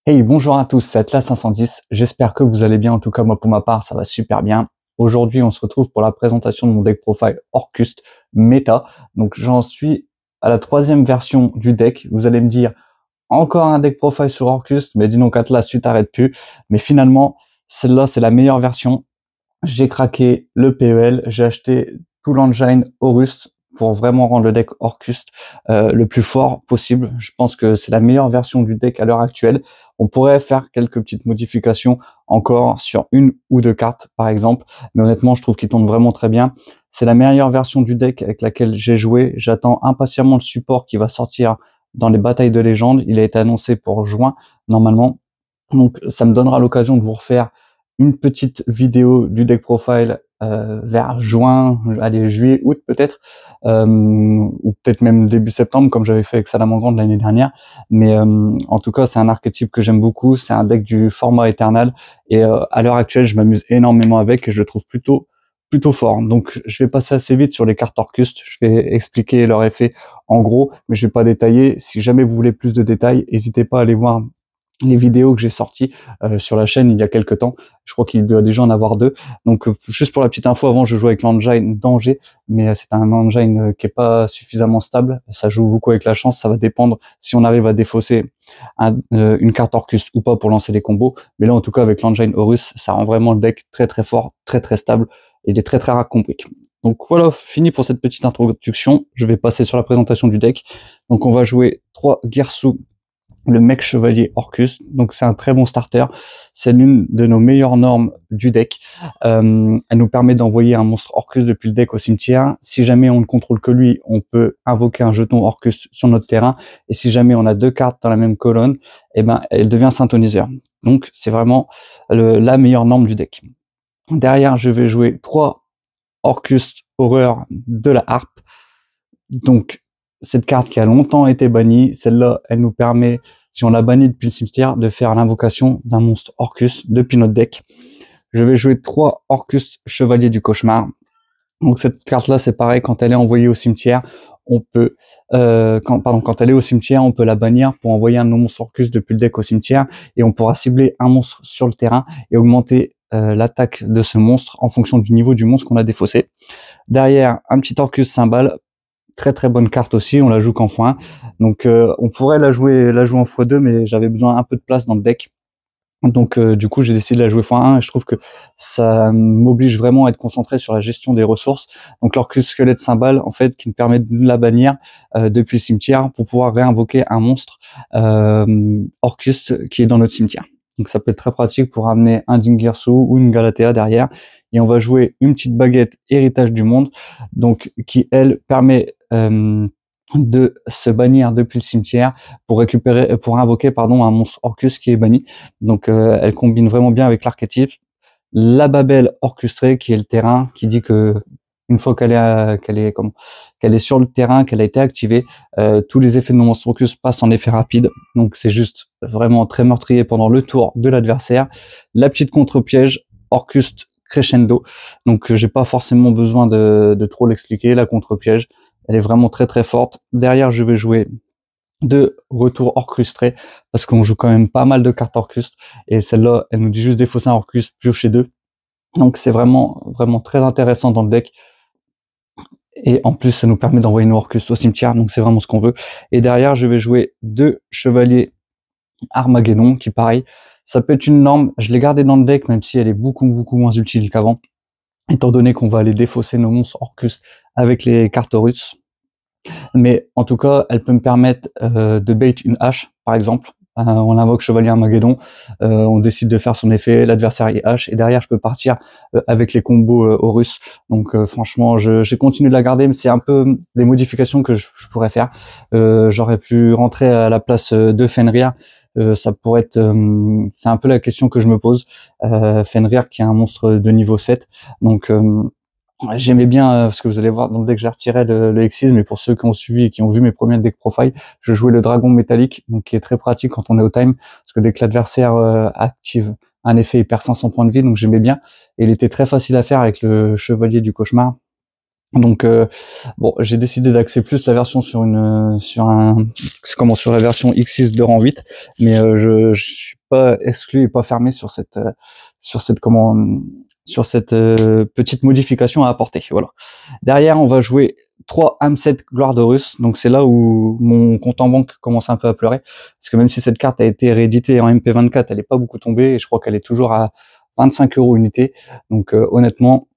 Hey, bonjour à tous, c'est Atlas 510. J'espère que vous allez bien. En tout cas, moi, pour ma part, ça va super bien. Aujourd'hui, on se retrouve pour la présentation de mon deck profile Orcust Meta. Donc, j'en suis à la troisième version du deck. Vous allez me dire, encore un deck profile sur Orcust, mais dis donc Atlas, tu t'arrêtes plus. Mais finalement, celle-là, c'est la meilleure version. J'ai craqué le PEL, j'ai acheté tout l'engine Horus pour vraiment rendre le deck Orcust le plus fort possible. Je pense que c'est la meilleure version du deck à l'heure actuelle. On pourrait faire quelques petites modifications encore sur une ou deux cartes par exemple, mais honnêtement je trouve qu'il tourne vraiment très bien. C'est la meilleure version du deck avec laquelle j'ai joué. J'attends impatiemment le support qui va sortir dans les batailles de légende. Il a été annoncé pour juin normalement. Donc ça me donnera l'occasion de vous refaire une petite vidéo du deck profile vers juin, allez juillet, août peut-être, ou peut-être même début septembre comme j'avais fait avec Salamandre l'année dernière. Mais en tout cas c'est un archétype que j'aime beaucoup, c'est un deck du format éternel et à l'heure actuelle je m'amuse énormément avec et je le trouve plutôt fort. Donc je vais passer assez vite sur les cartes Orcust, je vais expliquer leur effet en gros, mais je vais pas détailler. Si jamais vous voulez plus de détails, n'hésitez pas à aller voir les vidéos que j'ai sorties sur la chaîne il y a quelques temps. Je crois qu'il doit déjà en avoir deux. Donc juste pour la petite info, avant je jouais avec l'engine d'Angers, mais c'est un engine qui est pas suffisamment stable. Ça joue beaucoup avec la chance, ça va dépendre si on arrive à défausser une carte Orcus ou pas pour lancer les combos. Mais là en tout cas avec l'engine Horus, ça rend vraiment le deck très fort, très stable. Et il est très rare qu'on brique. Donc voilà, fini pour cette petite introduction. Je vais passer sur la présentation du deck. Donc on va jouer 3 Girsu, le mec chevalier Orcus, donc c'est un très bon starter, c'est l'une de nos meilleures normes du deck. Elle nous permet d'envoyer un monstre Orcus depuis le deck au cimetière. Si jamais on ne contrôle que lui, on peut invoquer un jeton Orcus sur notre terrain, et si jamais on a deux cartes dans la même colonne, eh ben elle devient synthoniseur. Donc c'est vraiment la meilleure norme du deck. Derrière, je vais jouer 3 Orcus Horreur de la harpe. Donc cette carte qui a longtemps été bannie, celle-là, elle nous permet, si on l'a bannie depuis le cimetière, de faire l'invocation d'un monstre Orcus depuis notre deck. Je vais jouer 3 Orcus Chevalier du Cauchemar. Donc cette carte-là, c'est pareil, quand elle est envoyée au cimetière, on peut, quand elle est au cimetière, on peut la bannir pour envoyer un monstre Orcus depuis le deck au cimetière, et on pourra cibler un monstre sur le terrain et augmenter l'attaque de ce monstre en fonction du niveau du monstre qu'on a défaussé. Derrière, un petit Orcus Cymbale, très bonne carte aussi, on la joue qu'en x1. Donc on pourrait la jouer en x2, mais j'avais besoin un peu de place dans le deck. Donc du coup j'ai décidé de la jouer x1 et je trouve que ça m'oblige vraiment à être concentré sur la gestion des ressources. Donc l'Orcus Squelette Cymbale en fait qui me permet de la bannir depuis le cimetière pour pouvoir réinvoquer un monstre Orcus qui est dans notre cimetière. Donc ça peut être très pratique pour ramener un Dingirsu ou une Galatea derrière. Et on va jouer une petite baguette Héritage du Monde, donc qui elle permet de se bannir depuis le cimetière pour invoquer un monstre Orcus qui est banni. Donc elle combine vraiment bien avec l'archétype. La Babel orchestrée qui est le terrain, qui dit que une fois qu'elle est sur le terrain, qu'elle a été activée, tous les effets de nos monstres Orcus passent en effet rapide. Donc c'est juste vraiment très meurtrier pendant le tour de l'adversaire. La petite contre-piège Orcus Crescendo. Donc j'ai pas forcément besoin de trop l'expliquer. La contre-piège, elle est vraiment très forte. Derrière, je vais jouer 2 retours orchestrés parce qu'on joue quand même pas mal de cartes Orcus et celle-là, elle nous dit juste défausser un Orcus, piocher 2. Donc c'est vraiment très intéressant dans le deck. Et en plus, ça nous permet d'envoyer nos Orcus au cimetière, donc c'est vraiment ce qu'on veut. Et derrière, je vais jouer 2 chevaliers Armageddon, qui pareil, ça peut être une norme. Je l'ai gardée dans le deck, même si elle est beaucoup moins utile qu'avant, étant donné qu'on va aller défausser nos monstres Orcus avec les cartes Horus. Mais en tout cas, elle peut me permettre de bait une hache, par exemple. On invoque Chevalier Armageddon, on décide de faire son effet, l'adversaire est hache, et derrière je peux partir avec les combos Horus. Donc franchement, j'ai continué de la garder, mais c'est un peu les modifications que je pourrais faire. J'aurais pu rentrer à la place de Fenrir. Ça pourrait être, c'est un peu la question que je me pose. Fenrir qui est un monstre de niveau 7, donc j'aimais bien, parce que vous allez voir dans le deck j'ai retiré le Xyz, mais pour ceux qui ont suivi et qui ont vu mes premiers deck profile, je jouais le dragon métallique, donc qui est très pratique quand on est au time, parce que dès que l'adversaire active un effet, il perd 500 points de vie, donc j'aimais bien. Et il était très facile à faire avec le chevalier du cauchemar. Donc bon, j'ai décidé d'axer plus la version sur sur la version X6 de rang 8, mais je suis pas exclu et pas fermé sur cette petite modification à apporter. Voilà. Derrière, on va jouer 3 AM7 Gloire d'Horus. Donc c'est là où mon compte en banque commence un peu à pleurer, parce que même si cette carte a été rééditée en MP24, elle est pas beaucoup tombée et je crois qu'elle est toujours à 25 € unité. Donc honnêtement,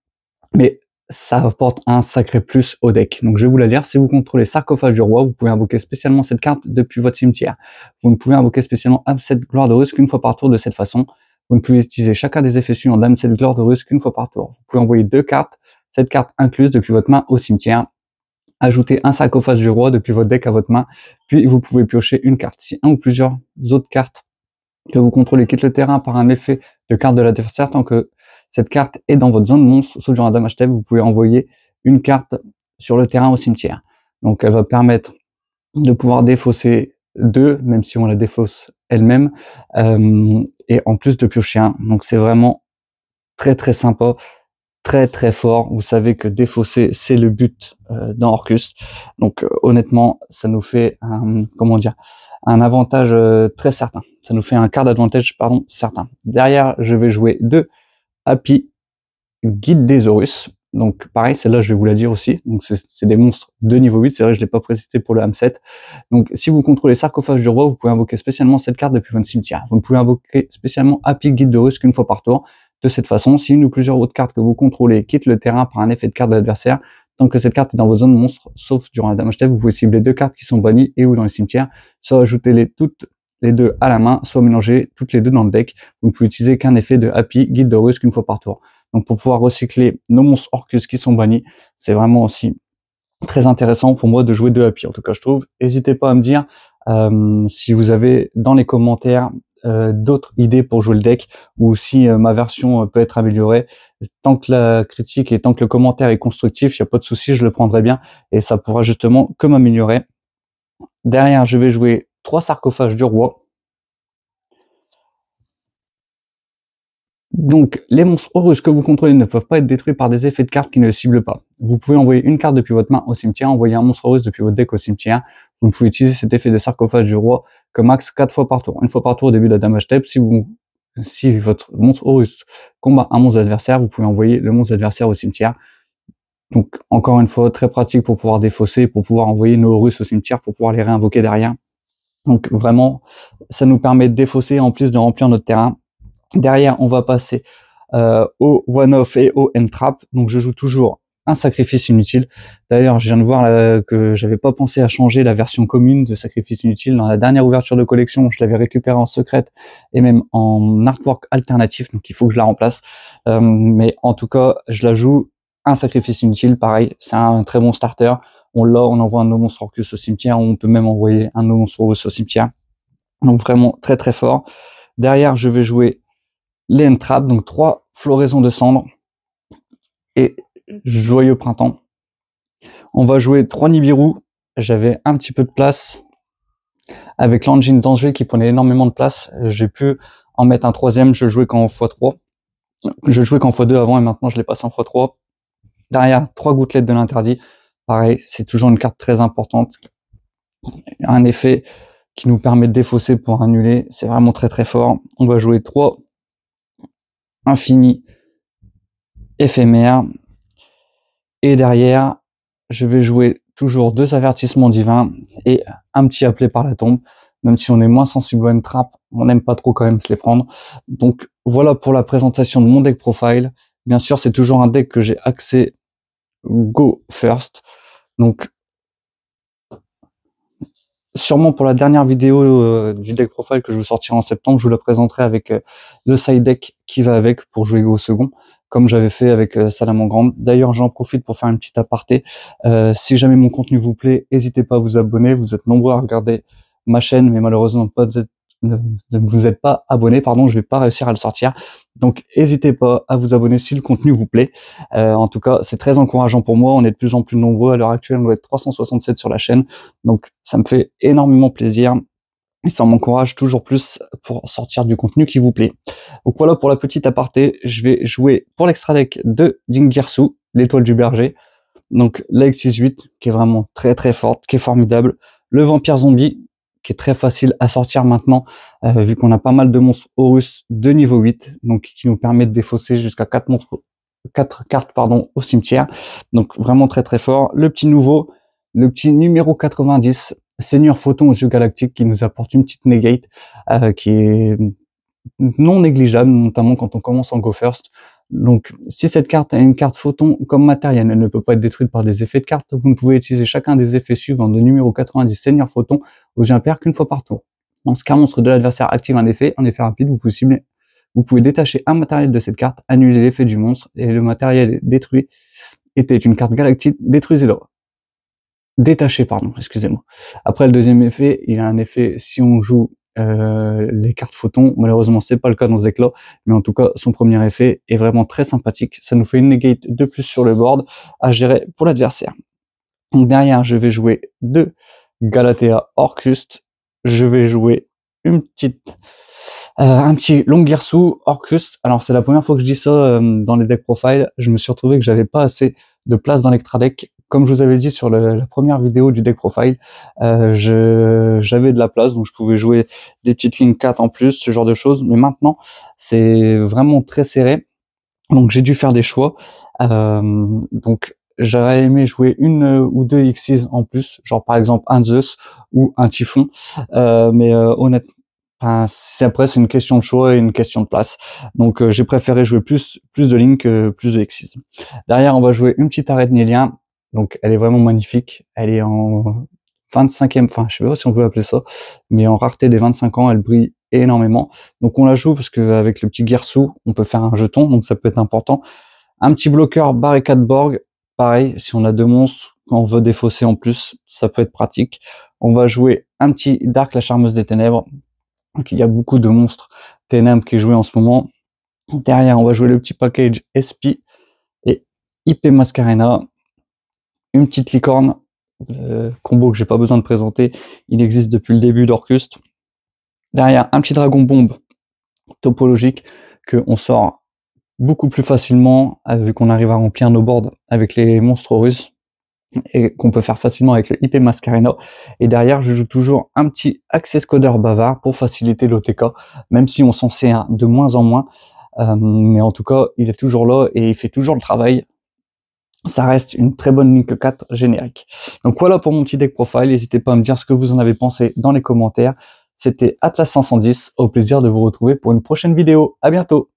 mais ça apporte un sacré plus au deck. Donc je vais vous la dire, si vous contrôlez Sarcophage du Roi, vous pouvez invoquer spécialement cette carte depuis votre cimetière. Vous ne pouvez invoquer spécialement AM7 Gloire d'Horus qu'une fois par tour de cette façon. Vous ne pouvez utiliser chacun des effets suivants d'AM7 Gloire d'Horus qu'une fois par tour. Vous pouvez envoyer 2 cartes, cette carte incluse depuis votre main au cimetière. Ajouter un Sarcophage du Roi depuis votre deck à votre main, puis vous pouvez piocher une carte. Si un ou plusieurs autres cartes que vous contrôlez quittent le terrain par un effet de carte de l'adversaire, tant que cette carte est dans votre zone monstre, sauf durant un damage step, vous pouvez envoyer une carte sur le terrain au cimetière. Donc elle va permettre de pouvoir défausser 2, même si on la défausse elle-même, et en plus de piocher un. Donc c'est vraiment très très sympa, très très fort. Vous savez que défausser c'est le but dans Orcust. Donc honnêtement, ça nous fait un avantage très certain. Ça nous fait un card advantage pardon certain. Derrière, je vais jouer 2 Happy Guide des Horus. Donc pareil, celle-là je vais vous la dire aussi. Donc c'est des monstres de niveau 8, c'est vrai je l'ai pas précisé pour le AM7. Donc si vous contrôlez Sarcophage du Roi, vous pouvez invoquer spécialement cette carte depuis votre cimetière. Vous pouvez invoquer spécialement Happy Guide d'Horus qu'une fois par tour. De cette façon, si une ou plusieurs autres cartes que vous contrôlez quittent le terrain par un effet de carte de l'adversaire, tant que cette carte est dans vos zones monstres, sauf durant la damage step, vous pouvez cibler 2 cartes qui sont bannies et ou dans les cimetières, soit ajouter toutes les 2 à la main, soit mélanger toutes les 2 dans le deck. Vous ne pouvez utiliser qu'un effet de Happy Guide d'Horus qu'une fois par tour. Donc pour pouvoir recycler nos monstres Orcus qui sont bannis, c'est vraiment aussi très intéressant pour moi de jouer 2 Happy, en tout cas je trouve. N'hésitez pas à me dire si vous avez dans les commentaires d'autres idées pour jouer le deck, ou si ma version peut être améliorée. Tant que la critique et tant que le commentaire est constructif, il n'y a pas de souci, je le prendrai bien et ça pourra justement que m'améliorer. Derrière, je vais jouer 3 Sarcophages du Roi. Donc, les monstres Horus que vous contrôlez ne peuvent pas être détruits par des effets de cartes qui ne le ciblent pas. Vous pouvez envoyer une carte depuis votre main au cimetière, envoyer un monstre Horus depuis votre deck au cimetière. Vous ne pouvez utiliser cet effet de Sarcophage du Roi que max 4 fois par tour. Une fois par tour au début de la damage step. Si votre monstre Horus combat un monstre adversaire, vous pouvez envoyer le monstre adversaire au cimetière. Donc, encore une fois, très pratique pour pouvoir défausser, pour pouvoir envoyer nos Horus au cimetière, pour pouvoir les réinvoquer derrière. Donc, vraiment, ça nous permet de défausser en plus de remplir notre terrain. Derrière, on va passer au one-off et au end-trap. Donc, je joue toujours un sacrifice inutile. D'ailleurs, je viens de voir que j'avais pas pensé à changer la version commune de sacrifice inutile. Dans la dernière ouverture de collection, je l'avais récupérée en secrète et même en artwork alternatif. Donc, il faut que je la remplace. Mais en tout cas, je la joue un sacrifice inutile. Pareil, c'est un très bon starter. On envoie un no monstre Orcus au cimetière. On peut même envoyer un no monstre Horus au cimetière. Donc, vraiment très très fort. Derrière, je vais jouer les end-trap, donc 3 floraisons de cendres et joyeux printemps. On va jouer 3 Nibiru. J'avais un petit peu de place avec l'engine danger qui prenait énormément de place. J'ai pu en mettre un troisième, je jouais qu'en x3. Je jouais qu'en x2 avant et maintenant je l'ai passé en x3. Derrière, 3 gouttelettes de l'interdit. Pareil, c'est toujours une carte très importante. Un effet qui nous permet de défausser pour annuler. C'est vraiment très très fort. On va jouer 3 infini éphémère. Et derrière, je vais jouer toujours 2 avertissements divins et un petit appelé par la tombe. Même si on est moins sensible à une trappe, on n'aime pas trop quand même se les prendre. Donc voilà pour la présentation de mon deck profile. Bien sûr, c'est toujours un deck que j'ai axé go first. Donc sûrement pour la dernière vidéo du deck profile que je vous sortirai en septembre, je vous la présenterai avec le side deck qui va avec pour jouer go second, comme j'avais fait avec Salamandre. D'ailleurs, j'en profite pour faire une petite aparté. Si jamais mon contenu vous plaît, n'hésitez pas à vous abonner. Vous êtes nombreux à regarder ma chaîne, mais malheureusement vous êtes pas abonné, pardon, je vais pas réussir à le sortir. Donc n'hésitez pas à vous abonner si le contenu vous plaît. En tout cas, c'est très encourageant pour moi. On est de plus en plus nombreux. À l'heure actuelle, on doit être 367 sur la chaîne. Donc ça me fait énormément plaisir. Et ça m'encourage toujours plus pour sortir du contenu qui vous plaît. Donc voilà pour la petite aparté. Je vais jouer pour l'extra deck de Dingirsu, l'étoile du berger. Donc la X68 qui est vraiment très très forte, qui est formidable. Le Vampire Zombie qui est très facile à sortir maintenant, vu qu'on a pas mal de monstres Horus de niveau 8, donc qui nous permet de défausser jusqu'à 4 cartes au cimetière. Donc vraiment très très fort. Le petit nouveau, le petit numéro 90, Seigneur Photon aux yeux galactiques, qui nous apporte une petite negate qui est non négligeable, notamment quand on commence en Go First. Donc, si cette carte a une carte photon comme matériel, elle ne peut pas être détruite par des effets de carte, vous ne pouvez utiliser chacun des effets suivants de numéro 90 Seigneur Photon aux yeux impairs qu'une fois par tour. Lorsqu'un monstre de l'adversaire active un effet rapide, vous pouvez détacher un matériel de cette carte, annuler l'effet du monstre, et le matériel détruit était une carte galactique, détruisez-le. Détaché, pardon, excusez-moi. Après, le deuxième effet, il a un effet si on joue les cartes photons. Malheureusement, c'est pas le cas dans ce deck-là, mais en tout cas, son premier effet est vraiment très sympathique. Ça nous fait une negate de plus sur le board à gérer pour l'adversaire. Donc derrière, je vais jouer 2 Galatea Orcust. Je vais jouer un petit Longirsu Orcust. Alors c'est la première fois que je dis ça dans les deck profile. Je me suis retrouvé que j'avais pas assez de place dans l'extra deck. Comme je vous avais dit sur la première vidéo du deck profile, j'avais de la place, donc je pouvais jouer des petites lignes 4 en plus, ce genre de choses. Mais maintenant, c'est vraiment très serré. Donc j'ai dû faire des choix. Donc j'aurais aimé jouer une ou deux Xyz en plus, genre par exemple un Zeus ou un Typhon. Mais honnêtement, enfin, c'est une question de choix et une question de place. Donc j'ai préféré jouer plus de lignes que plus de Xyz. Derrière, on va jouer une petite arête Nélien. Donc elle est vraiment magnifique. Elle est en 25e, enfin je sais pas si on peut appeler ça, mais en rareté des 25 ans, elle brille énormément. Donc on la joue parce qu'avec le petit Girsu, on peut faire un jeton, donc ça peut être important. Un petit bloqueur Barricade Borg, pareil, si on a 2 monstres, quand on veut défausser en plus, ça peut être pratique. On va jouer un petit Dark, la Charmeuse des Ténèbres. Donc il y a beaucoup de monstres ténèbres qui est joué en ce moment. Derrière, on va jouer le petit package SP et IP Mascarena. Une petite licorne, combo que j'ai pas besoin de présenter, il existe depuis le début d'Orcust. Derrière, un petit dragon bombe topologique que on sort beaucoup plus facilement vu qu'on arrive à remplir nos boards avec les monstres russes et qu'on peut faire facilement avec le IP Mascarena. Et derrière, je joue toujours un petit Access Coder bavard pour faciliter l'OTK, même si on s'en sert de moins en moins. Mais en tout cas, il est toujours là et il fait toujours le travail. Ça reste une très bonne ligne 4 générique. Donc voilà pour mon petit deck profile. N'hésitez pas à me dire ce que vous en avez pensé dans les commentaires. C'était Atlas 510. Au plaisir de vous retrouver pour une prochaine vidéo. À bientôt.